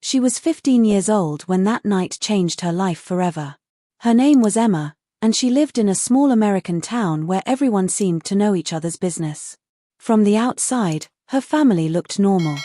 She was 15 years old when that night changed her life forever. Her name was Emma, and she lived in a small American town where everyone seemed to know each other's business. From the outside, her family looked normal.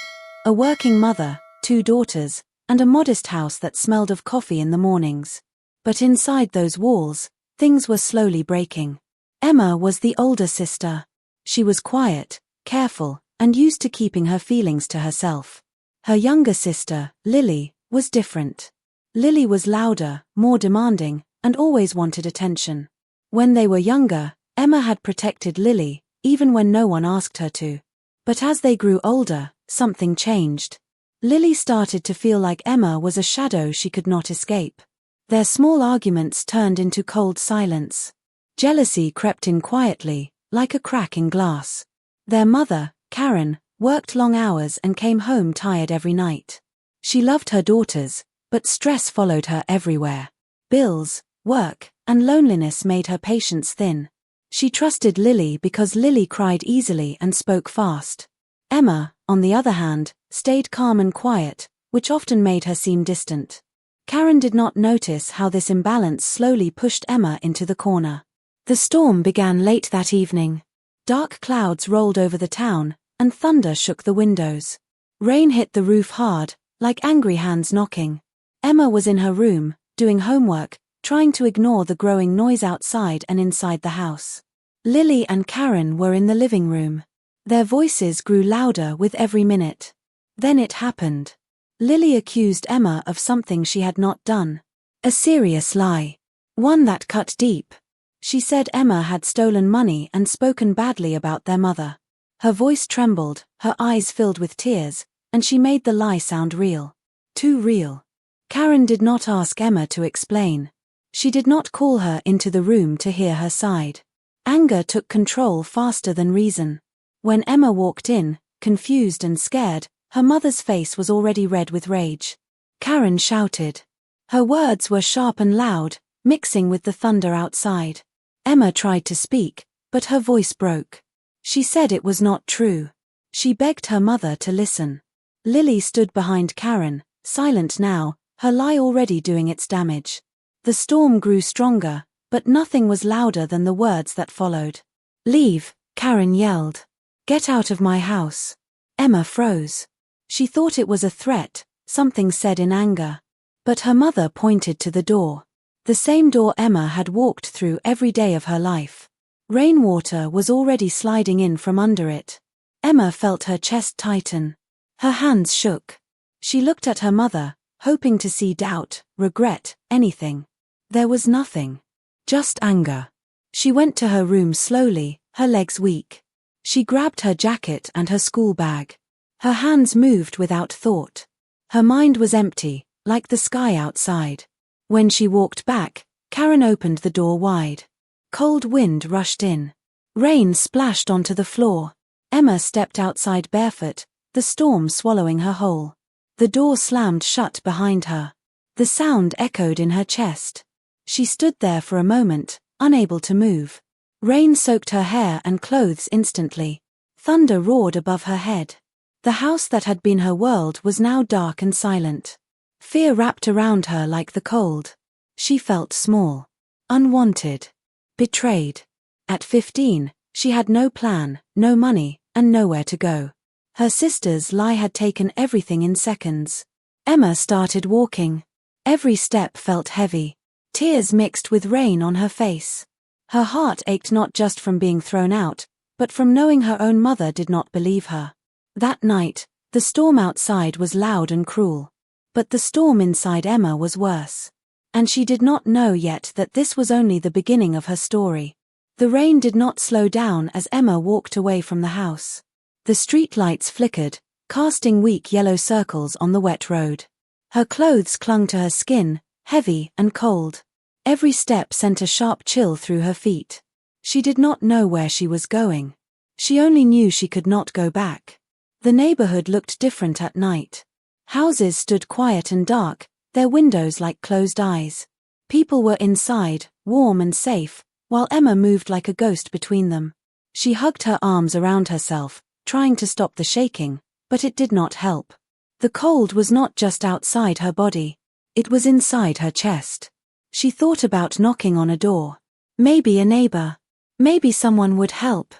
A working mother, 2 daughters, and a modest house that smelled of coffee in the mornings. But inside those walls, things were slowly breaking. Emma was the older sister. She was quiet, careful, and used to keeping her feelings to herself. Her younger sister, Lily, was different. Lily was louder, more demanding, and always wanted attention. When they were younger, Emma had protected Lily, even when no one asked her to. But as they grew older, something changed. Lily started to feel like Emma was a shadow she could not escape. Their small arguments turned into cold silence. Jealousy crept in quietly, like a crack in glass. Their mother, Karen, worked long hours and came home tired every night. She loved her daughters, but stress followed her everywhere. Bills, work, and loneliness made her patience thin. She trusted Lily because Lily cried easily and spoke fast. Emma, on the other hand, stayed calm and quiet, which often made her seem distant. Karen did not notice how this imbalance slowly pushed Emma into the corner. The storm began late that evening. Dark clouds rolled over the town, and thunder shook the windows. Rain hit the roof hard, like angry hands knocking. Emma was in her room, doing homework, trying to ignore the growing noise outside and inside the house. Lily and Karen were in the living room. Their voices grew louder with every minute. Then it happened. Lily accused Emma of something she had not done. A serious lie. One that cut deep. She said Emma had stolen money and spoken badly about their mother. Her voice trembled, her eyes filled with tears, and she made the lie sound real. Too real. Karen did not ask Emma to explain. She did not call her into the room to hear her side. Anger took control faster than reason. When Emma walked in, confused and scared, her mother's face was already red with rage. Karen shouted. Her words were sharp and loud, mixing with the thunder outside. Emma tried to speak, but her voice broke. She said it was not true. She begged her mother to listen. Lily stood behind Karen, silent now, her lie already doing its damage. The storm grew stronger, but nothing was louder than the words that followed. Leave, Karen yelled. Get out of my house. Emma froze. She thought it was a threat, something said in anger. But her mother pointed to the door. The same door Emma had walked through every day of her life. Rainwater was already sliding in from under it. Emma felt her chest tighten. Her hands shook. She looked at her mother, hoping to see doubt, regret, anything. There was nothing. Just anger. She went to her room slowly, her legs weak. She grabbed her jacket and her school bag. Her hands moved without thought. Her mind was empty, like the sky outside. When she walked back, Karen opened the door wide. Cold wind rushed in. Rain splashed onto the floor. Emma stepped outside barefoot, the storm swallowing her whole. The door slammed shut behind her. The sound echoed in her chest. She stood there for a moment, unable to move. Rain soaked her hair and clothes instantly. Thunder roared above her head. The house that had been her world was now dark and silent. Fear wrapped around her like the cold. She felt small. Unwanted. Betrayed. At 15, she had no plan, no money, and nowhere to go. Her sister's lie had taken everything in seconds. Emma started walking. Every step felt heavy. Tears mixed with rain on her face. Her heart ached not just from being thrown out, but from knowing her own mother did not believe her. That night, the storm outside was loud and cruel. But the storm inside Emma was worse. And she did not know yet that this was only the beginning of her story. The rain did not slow down as Emma walked away from the house. The street lights flickered, casting weak yellow circles on the wet road. Her clothes clung to her skin, heavy and cold. Every step sent a sharp chill through her feet. She did not know where she was going. She only knew she could not go back. The neighborhood looked different at night. Houses stood quiet and dark, their windows like closed eyes. People were inside, warm and safe, while Emma moved like a ghost between them. She hugged her arms around herself, trying to stop the shaking, but it did not help. The cold was not just outside her body. It was inside her chest. She thought about knocking on a door. Maybe a neighbor. Maybe someone would help.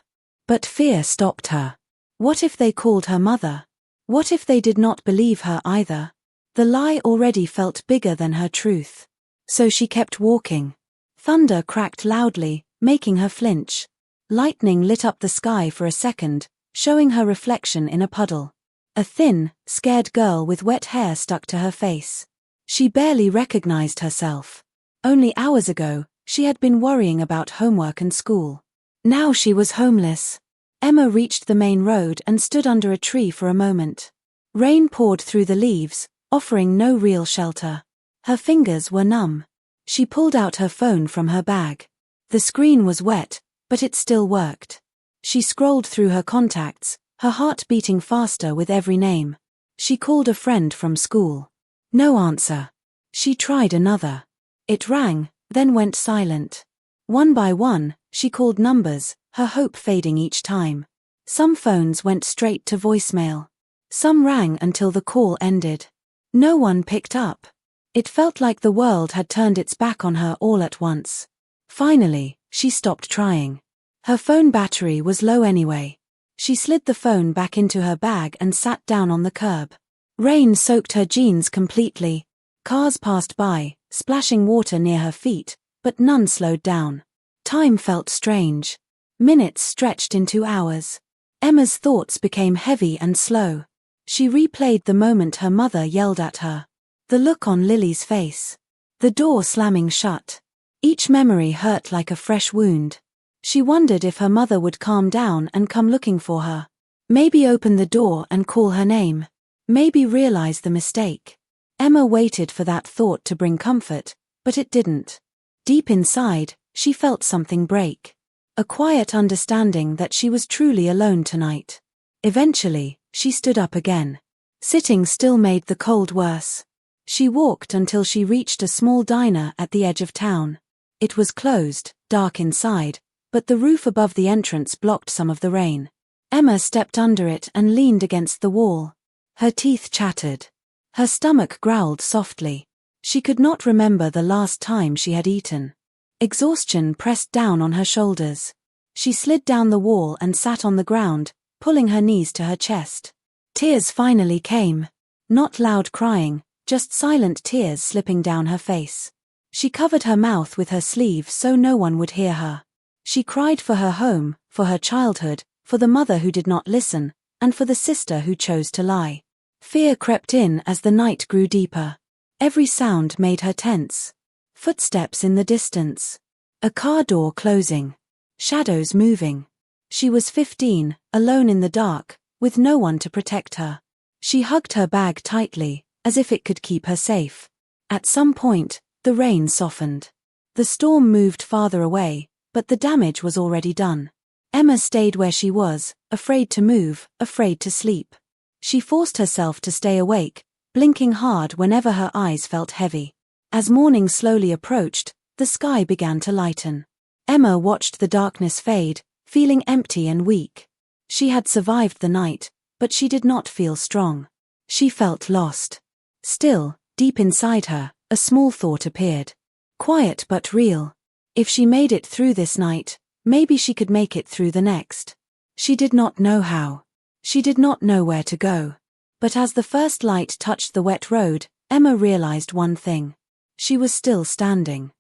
But fear stopped her. What if they called her mother? What if they did not believe her either? The lie already felt bigger than her truth. So she kept walking. Thunder cracked loudly, making her flinch. Lightning lit up the sky for a second, showing her reflection in a puddle. A thin, scared girl with wet hair stuck to her face. She barely recognized herself. Only hours ago, she had been worrying about homework and school. Now she was homeless. Emma reached the main road and stood under a tree for a moment. Rain poured through the leaves, offering no real shelter. Her fingers were numb. She pulled out her phone from her bag. The screen was wet, but it still worked. She scrolled through her contacts, her heart beating faster with every name. She called a friend from school. No answer. She tried another. It rang, then went silent. One by one, she called numbers, her hope fading each time. Some phones went straight to voicemail. Some rang until the call ended. No one picked up. It felt like the world had turned its back on her all at once. Finally, she stopped trying. Her phone battery was low anyway. She slid the phone back into her bag and sat down on the curb. Rain soaked her jeans completely. Cars passed by, splashing water near her feet, but none slowed down. Time felt strange. Minutes stretched into hours. Emma's thoughts became heavy and slow. She replayed the moment her mother yelled at her. The look on Lily's face. The door slamming shut. Each memory hurt like a fresh wound. She wondered if her mother would calm down and come looking for her. Maybe open the door and call her name. Maybe realize the mistake. Emma waited for that thought to bring comfort, but it didn't. Deep inside, she felt something break. A quiet understanding that she was truly alone tonight. Eventually, she stood up again. Sitting still made the cold worse. She walked until she reached a small diner at the edge of town. It was closed, dark inside, but the roof above the entrance blocked some of the rain. Emma stepped under it and leaned against the wall. Her teeth chattered. Her stomach growled softly. She could not remember the last time she had eaten. Exhaustion pressed down on her shoulders. She slid down the wall and sat on the ground, pulling her knees to her chest. Tears finally came. Not loud crying, just silent tears slipping down her face. She covered her mouth with her sleeve so no one would hear her. She cried for her home, for her childhood, for the mother who did not listen, and for the sister who chose to lie. Fear crept in as the night grew deeper. Every sound made her tense. Footsteps in the distance. A car door closing. Shadows moving. She was 15, alone in the dark, with no one to protect her. She hugged her bag tightly, as if it could keep her safe. At some point, the rain softened. The storm moved farther away, but the damage was already done. Emma stayed where she was, afraid to move, afraid to sleep. She forced herself to stay awake, blinking hard whenever her eyes felt heavy. As morning slowly approached, the sky began to lighten. Emma watched the darkness fade, feeling empty and weak. She had survived the night, but she did not feel strong. She felt lost. Still, deep inside her, a small thought appeared. Quiet but real. If she made it through this night, maybe she could make it through the next. She did not know how. She did not know where to go. But as the first light touched the wet road, Emma realized one thing. She was still standing.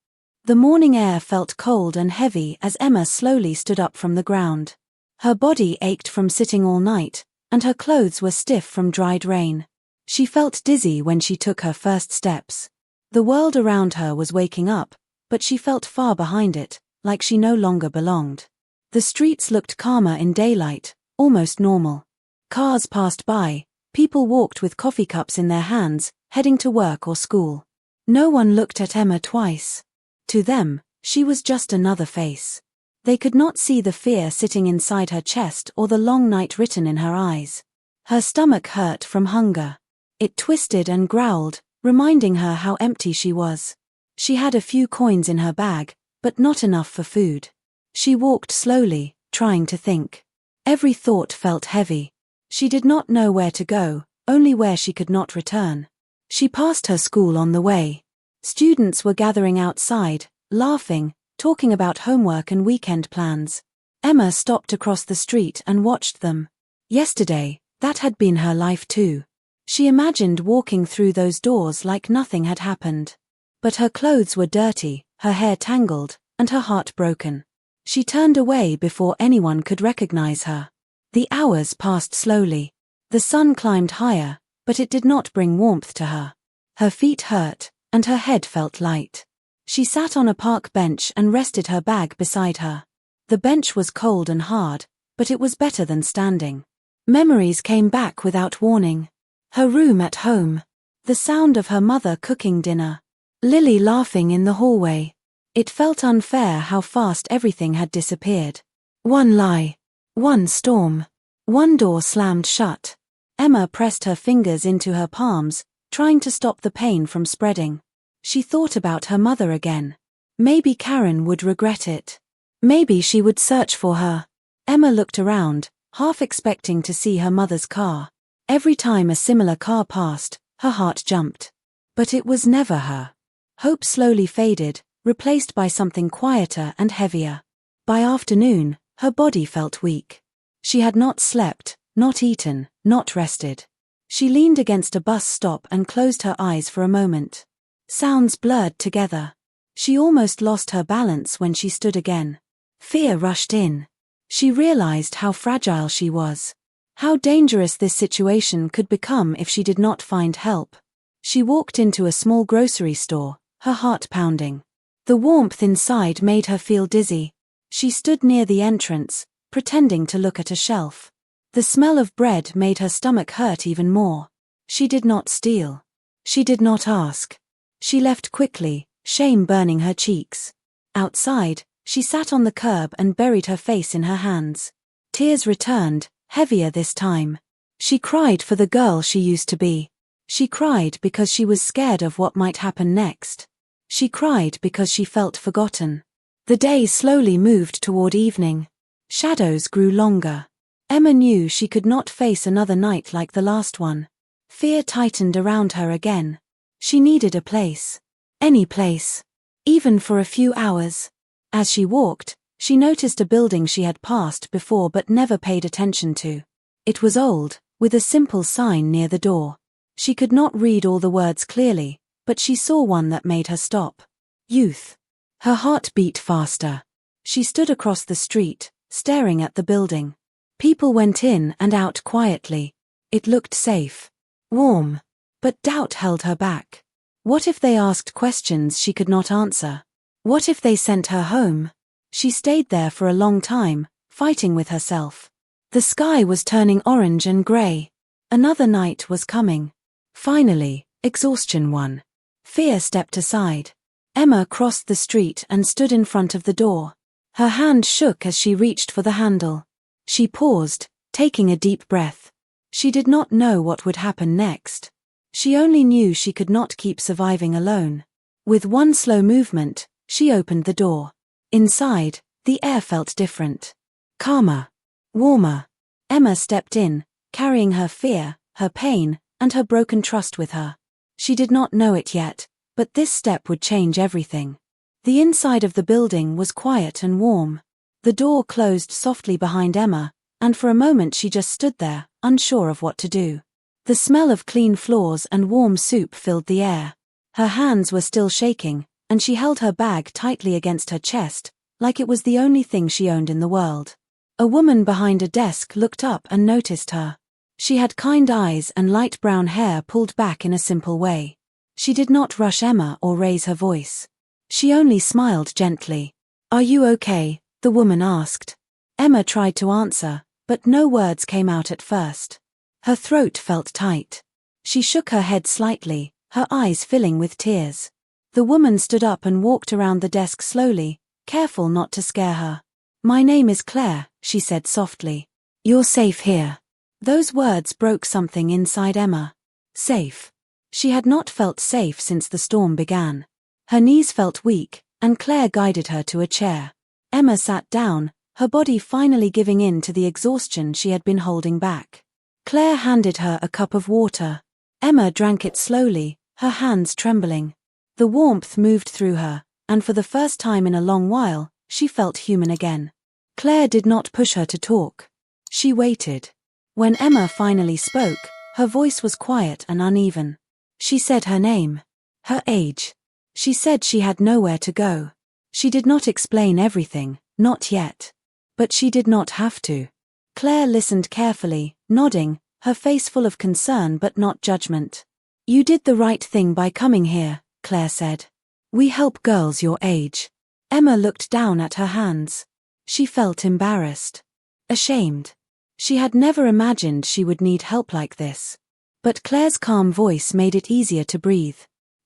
The morning air felt cold and heavy as Emma slowly stood up from the ground. Her body ached from sitting all night, and her clothes were stiff from dried rain. She felt dizzy when she took her first steps. The world around her was waking up, but she felt far behind it, like she no longer belonged. The streets looked calmer in daylight, almost normal. Cars passed by, people walked with coffee cups in their hands, heading to work or school. No one looked at Emma twice. To them, she was just another face. They could not see the fear sitting inside her chest or the long night written in her eyes. Her stomach hurt from hunger. It twisted and growled, reminding her how empty she was. She had a few coins in her bag, but not enough for food. She walked slowly, trying to think. Every thought felt heavy. She did not know where to go, only where she could not return. She passed her school on the way. Students were gathering outside, laughing, talking about homework and weekend plans. Emma stopped across the street and watched them. Yesterday, that had been her life too. She imagined walking through those doors like nothing had happened. But her clothes were dirty, her hair tangled, and her heart broken. She turned away before anyone could recognize her. The hours passed slowly. The sun climbed higher, but it did not bring warmth to her. Her feet hurt, and her head felt light. She sat on a park bench and rested her bag beside her. The bench was cold and hard, but it was better than standing. Memories came back without warning. Her room at home. The sound of her mother cooking dinner. Lily laughing in the hallway. It felt unfair how fast everything had disappeared. One lie. One storm. One door slammed shut. Emma pressed her fingers into her palms, trying to stop the pain from spreading. She thought about her mother again. Maybe Karen would regret it. Maybe she would search for her. Emma looked around, half expecting to see her mother's car. Every time a similar car passed, her heart jumped. But it was never her. Hope slowly faded, replaced by something quieter and heavier. By afternoon, her body felt weak. She had not slept, not eaten, not rested. She leaned against a bus stop and closed her eyes for a moment. Sounds blurred together. She almost lost her balance when she stood again. Fear rushed in. She realized how fragile she was. How dangerous this situation could become if she did not find help. She walked into a small grocery store, her heart pounding. The warmth inside made her feel dizzy. She stood near the entrance, pretending to look at a shelf. The smell of bread made her stomach hurt even more. She did not steal. She did not ask. She left quickly, shame burning her cheeks. Outside, she sat on the curb and buried her face in her hands. Tears returned, heavier this time. She cried for the girl she used to be. She cried because she was scared of what might happen next. She cried because she felt forgotten. The day slowly moved toward evening. Shadows grew longer. Emma knew she could not face another night like the last one. Fear tightened around her again. She needed a place. Any place. Even for a few hours. As she walked, she noticed a building she had passed before but never paid attention to. It was old, with a simple sign near the door. She could not read all the words clearly, but she saw one that made her stop. Youth. Her heart beat faster. She stood across the street, staring at the building. People went in and out quietly. It looked safe. Warm. But doubt held her back. What if they asked questions she could not answer? What if they sent her home? She stayed there for a long time, fighting with herself. The sky was turning orange and grey. Another night was coming. Finally, exhaustion won. Fear stepped aside. Emma crossed the street and stood in front of the door. Her hand shook as she reached for the handle. She paused, taking a deep breath. She did not know what would happen next. She only knew she could not keep surviving alone. With one slow movement, she opened the door. Inside, the air felt different. Calmer. Warmer. Emma stepped in, carrying her fear, her pain, and her broken trust with her. She did not know it yet, but this step would change everything. The inside of the building was quiet and warm. The door closed softly behind Emma, and for a moment she just stood there, unsure of what to do. The smell of clean floors and warm soup filled the air. Her hands were still shaking, and she held her bag tightly against her chest, like it was the only thing she owned in the world. A woman behind a desk looked up and noticed her. She had kind eyes and light brown hair pulled back in a simple way. She did not rush Emma or raise her voice. She only smiled gently. "Are you okay?" the woman asked. Emma tried to answer, but no words came out at first. Her throat felt tight. She shook her head slightly, her eyes filling with tears. The woman stood up and walked around the desk slowly, careful not to scare her. "My name is Claire," she said softly. "You're safe here." Those words broke something inside Emma. Safe. She had not felt safe since the storm began. Her knees felt weak, and Claire guided her to a chair. Emma sat down, her body finally giving in to the exhaustion she had been holding back. Claire handed her a cup of water. Emma drank it slowly, her hands trembling. The warmth moved through her, and for the first time in a long while, she felt human again. Claire did not push her to talk. She waited. When Emma finally spoke, her voice was quiet and uneven. She said her name, her age. She said she had nowhere to go. She did not explain everything, not yet. But she did not have to. Claire listened carefully, nodding, her face full of concern but not judgment. "You did the right thing by coming here," Claire said. "We help girls your age." Emma looked down at her hands. She felt embarrassed. Ashamed. She had never imagined she would need help like this. But Claire's calm voice made it easier to breathe.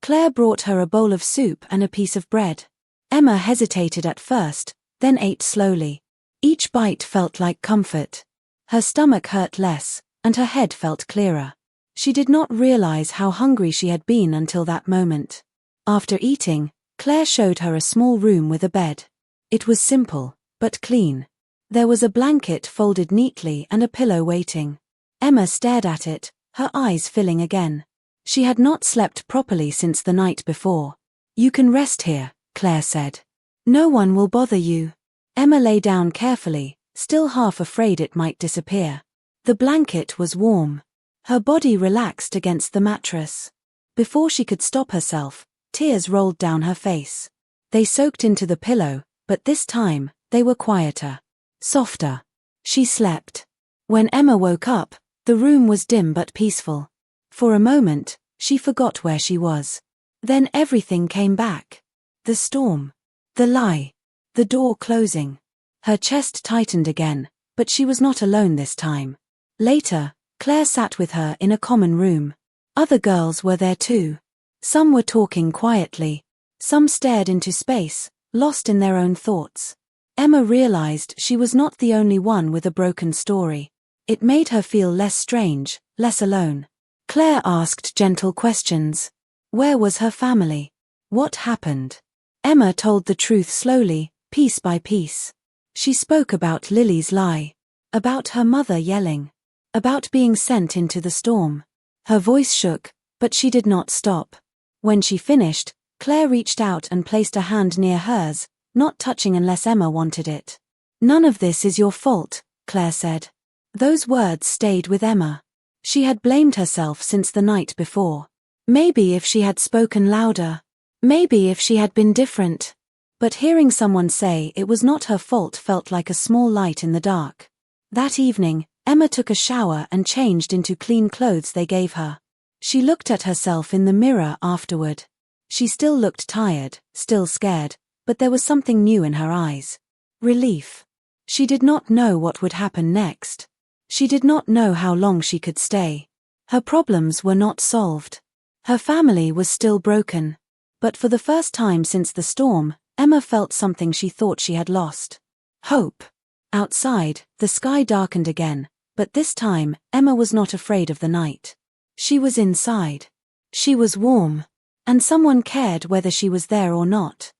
Claire brought her a bowl of soup and a piece of bread. Emma hesitated at first, then ate slowly. Each bite felt like comfort. Her stomach hurt less, and her head felt clearer. She did not realize how hungry she had been until that moment. After eating, Claire showed her a small room with a bed. It was simple, but clean. There was a blanket folded neatly and a pillow waiting. Emma stared at it, her eyes filling again. She had not slept properly since the night before. "You can rest here," Claire said. "No one will bother you." Emma lay down carefully, still half afraid it might disappear. The blanket was warm. Her body relaxed against the mattress. Before she could stop herself, tears rolled down her face. They soaked into the pillow, but this time, they were quieter. Softer. She slept. When Emma woke up, the room was dim but peaceful. For a moment, she forgot where she was. Then everything came back. The storm. The lie. The door closing. Her chest tightened again, but she was not alone this time. Later, Claire sat with her in a common room. Other girls were there too. Some were talking quietly. Some stared into space, lost in their own thoughts. Emma realized she was not the only one with a broken story. It made her feel less strange, less alone. Claire asked gentle questions. Where was her family? What happened? Emma told the truth slowly, piece by piece. She spoke about Lily's lie. About her mother yelling. About being sent into the storm. Her voice shook, but she did not stop. When she finished, Claire reached out and placed a hand near hers, not touching unless Emma wanted it. "None of this is your fault," Claire said. Those words stayed with Emma. She had blamed herself since the night before. Maybe if she had spoken louder. Maybe if she had been different. But hearing someone say it was not her fault felt like a small light in the dark. That evening, Emma took a shower and changed into clean clothes they gave her. She looked at herself in the mirror afterward. She still looked tired, still scared, but there was something new in her eyes. Relief. She did not know what would happen next. She did not know how long she could stay. Her problems were not solved. Her family was still broken. But for the first time since the storm, Emma felt something she thought she had lost. Hope. Outside, the sky darkened again, but this time, Emma was not afraid of the night. She was inside. She was warm. And someone cared whether she was there or not.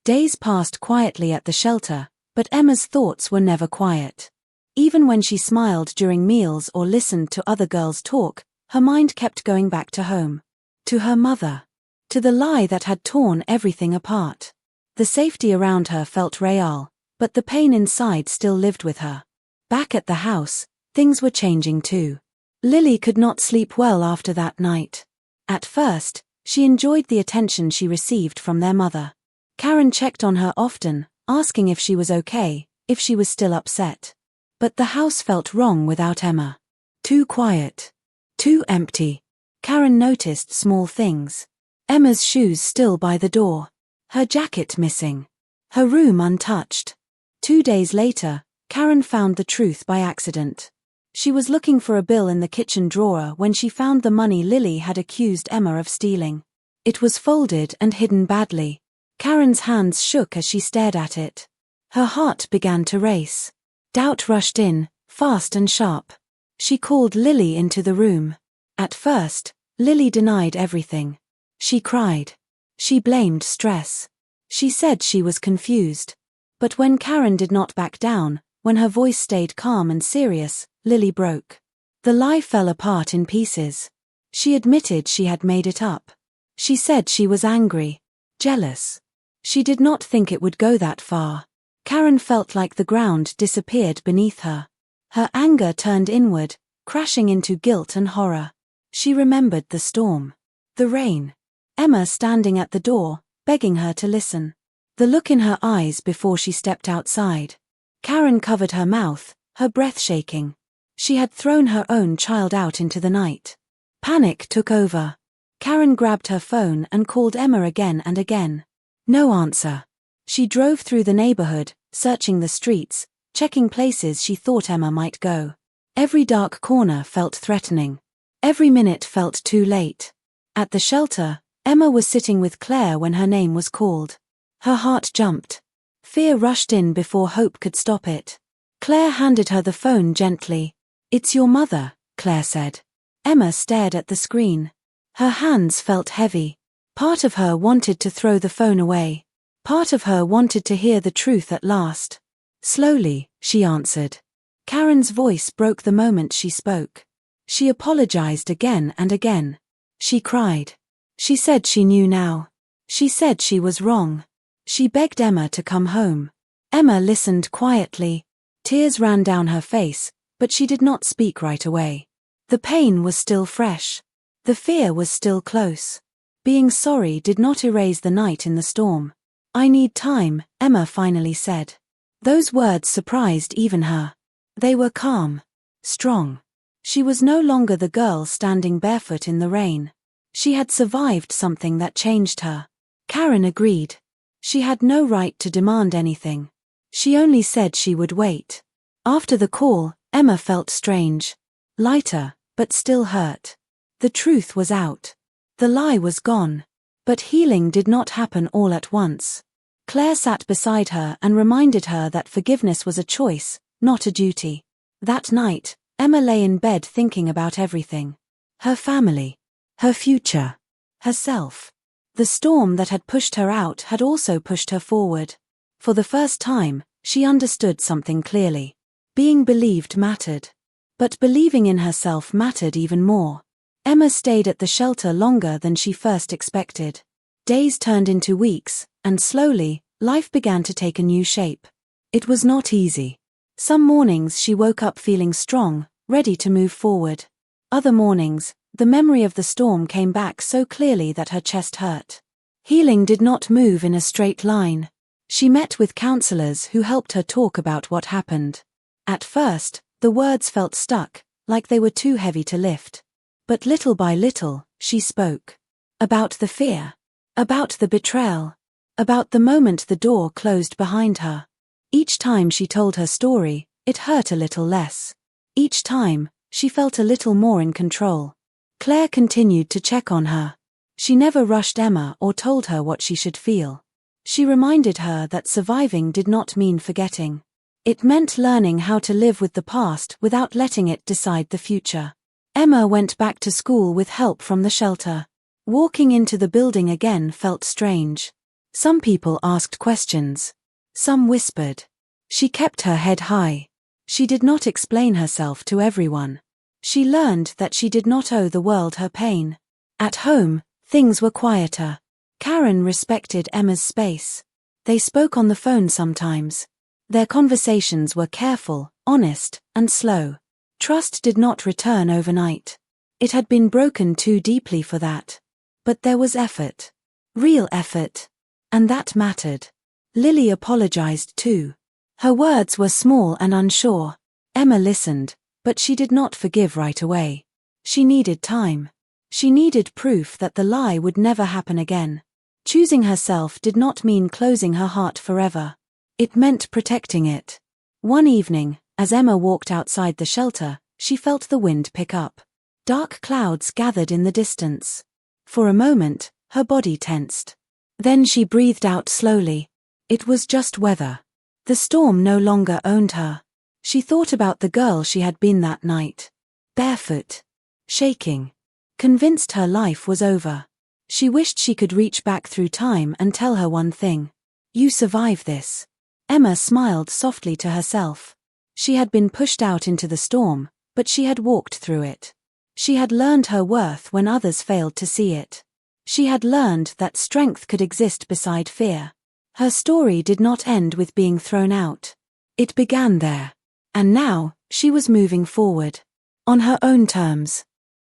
Days passed quietly at the shelter, but Emma's thoughts were never quiet. Even when she smiled during meals or listened to other girls talk, her mind kept going back to home. To her mother. To the lie that had torn everything apart. The safety around her felt real, but the pain inside still lived with her. Back at the house, things were changing too. Lily could not sleep well after that night. At first, she enjoyed the attention she received from their mother. Karen checked on her often, asking if she was okay, if she was still upset. But the house felt wrong without Emma. Too quiet. Too empty. Karen noticed small things. Emma's shoes still by the door. Her jacket missing. Her room untouched. 2 days later, Karen found the truth by accident. She was looking for a bill in the kitchen drawer when she found the money Lily had accused Emma of stealing. It was folded and hidden badly. Karen's hands shook as she stared at it. Her heart began to race. Doubt rushed in, fast and sharp. She called Lily into the room. At first, Lily denied everything. She cried. She blamed stress. She said she was confused. But when Karen did not back down, when her voice stayed calm and serious, Lily broke. The lie fell apart in pieces. She admitted she had made it up. She said she was angry, jealous. She did not think it would go that far. Karen felt like the ground disappeared beneath her. Her anger turned inward, crashing into guilt and horror. She remembered the storm. The rain. Emma standing at the door, begging her to listen. The look in her eyes before she stepped outside. Karen covered her mouth, her breath shaking. She had thrown her own child out into the night. Panic took over. Karen grabbed her phone and called Emma again and again. No answer. She drove through the neighborhood, searching the streets, checking places she thought Emma might go. Every dark corner felt threatening. Every minute felt too late. At the shelter, Emma was sitting with Claire when her name was called. Her heart jumped. Fear rushed in before hope could stop it. Claire handed her the phone gently. "It's your mother," Claire said. Emma stared at the screen. Her hands felt heavy. Part of her wanted to throw the phone away. Part of her wanted to hear the truth at last. Slowly, she answered. Karen's voice broke the moment she spoke. She apologized again and again. She cried. She said she knew now. She said she was wrong. She begged Emma to come home. Emma listened quietly. Tears ran down her face, but she did not speak right away. The pain was still fresh. The fear was still close. Being sorry did not erase the night in the storm. "I need time," Emma finally said. Those words surprised even her. They were calm, strong. She was no longer the girl standing barefoot in the rain. She had survived something that changed her. Karen agreed. She had no right to demand anything. She only said she would wait. After the call, Emma felt strange. Lighter, but still hurt. The truth was out. The lie was gone. But healing did not happen all at once. Claire sat beside her and reminded her that forgiveness was a choice, not a duty. That night, Emma lay in bed thinking about everything. Her family. Her future. Herself. The storm that had pushed her out had also pushed her forward. For the first time, she understood something clearly. Being believed mattered. But believing in herself mattered even more. Emma stayed at the shelter longer than she first expected. Days turned into weeks, and slowly, life began to take a new shape. It was not easy. Some mornings she woke up feeling strong, ready to move forward. Other mornings, the memory of the storm came back so clearly that her chest hurt. Healing did not move in a straight line. She met with counselors who helped her talk about what happened. At first, the words felt stuck, like they were too heavy to lift. But little by little, she spoke. About the fear. About the betrayal. About the moment the door closed behind her. Each time she told her story, it hurt a little less. Each time, she felt a little more in control. Claire continued to check on her. She never rushed Emma or told her what she should feel. She reminded her that surviving did not mean forgetting. It meant learning how to live with the past without letting it decide the future. Emma went back to school with help from the shelter. Walking into the building again felt strange. Some people asked questions. Some whispered. She kept her head high. She did not explain herself to everyone. She learned that she did not owe the world her pain. At home, things were quieter. Karen respected Emma's space. They spoke on the phone sometimes. Their conversations were careful, honest, and slow. Trust did not return overnight. It had been broken too deeply for that. But there was effort. Real effort. And that mattered. Lily apologized too. Her words were small and unsure. Emma listened, but she did not forgive right away. She needed time. She needed proof that the lie would never happen again. Choosing herself did not mean closing her heart forever. It meant protecting it. One evening, as Emma walked outside the shelter, she felt the wind pick up. Dark clouds gathered in the distance. For a moment, her body tensed. Then she breathed out slowly. It was just weather. The storm no longer owned her. She thought about the girl she had been that night. Barefoot. Shaking. Convinced her life was over. She wished she could reach back through time and tell her one thing. You survive this. Emma smiled softly to herself. She had been pushed out into the storm, But she had walked through it. She had learned her worth when others failed to see it. She had learned that strength could exist beside fear. Her story did not end with being thrown out. It began there. And now, she was moving forward. On her own terms.